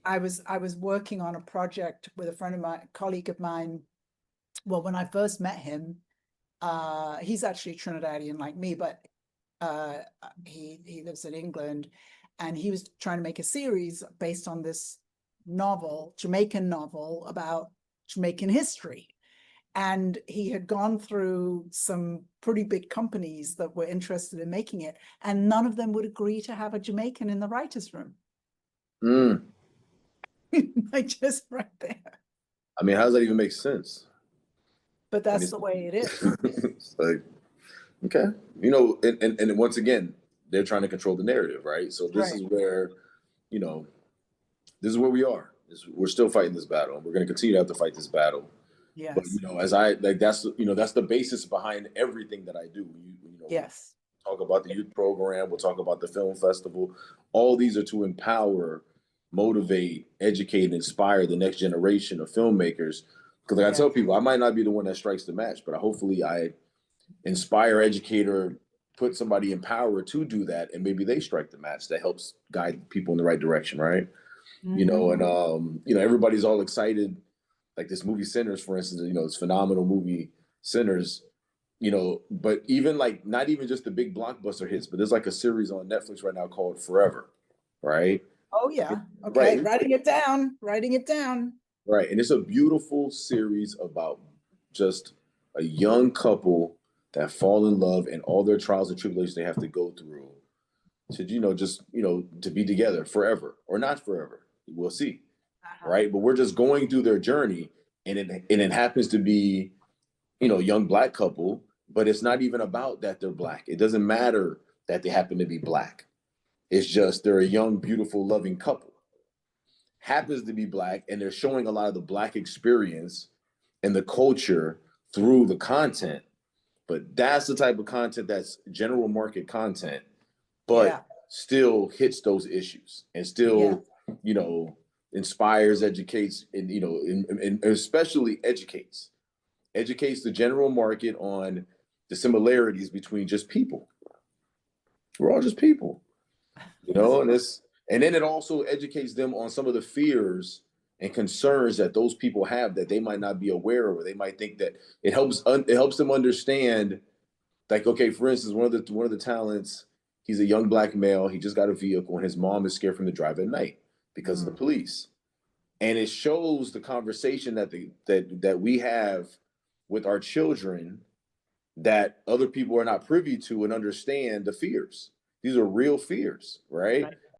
I was working on a project with a friend of mine, colleague of mine. Well, when I first met him, he's actually Trinidadian like me, but he lives in England, and he was trying to make a series based on this novel, Jamaican novel about Jamaican history. And he had gone through some pretty big companies that were interested in making it, and none of them would agree to have a Jamaican in the writer's room. Mm. Like, just right there. I mean, how does that even make sense? But When that's the way it is. it's like, okay, you know, and once again, they're trying to control the narrative, right? So this Right. is where, you know, this is where we are. We're still fighting this battle. We're going to continue to have to fight this battle. But Yes. you know, as I like, that's that's the basis behind everything that I do. You know, Yes. talk about the youth program. We'll talk about the film festival. All these are to empower, motivate, educate, and inspire the next generation of filmmakers. Because like I tell Yes. people, I might not be the one that strikes the match, but hopefully I inspire, educator, put somebody in power to do that, and maybe they strike the match that helps guide people in the right direction, right? You know, Mm-hmm. and you know, everybody's all excited. Like this movie Sinners, for instance, you know, this phenomenal movie Sinners, you know, but even like not even just the big blockbuster hits, but there's like a series on Netflix right now called Forever, right? Oh, yeah. Right, Okay. Writing it down. Writing it down. right. And it's a beautiful series about just a young couple that fall in love and all their trials and tribulations they have to go through to, you know, just, you know, to be together forever or not forever. We'll see. Right. But we're just going through their journey, and it happens to be, you know, a young black couple, but it's not even about that they're black. It doesn't matter that they happen to be black. It's just they're a young, beautiful, loving couple. Happens to be black, and they're showing a lot of the black experience and the culture through the content. But that's the type of content that's general market content, but Yeah. still hits those issues and Yeah. still, you know, inspires, educates, and you know, and especially educates the general market on the similarities between just people. We're all just people, you know, and then it also educates them on some of the fears and concerns that those people have that they might not be aware of, or they might think that it helps them understand. Like, okay, for instance, one of the talents, he's a young black male. He just got a vehicle, and his mom is scared from the drive at night because of the police. And it shows the conversation that we have with our children that other people are not privy to and understand the fears. These are real fears, right?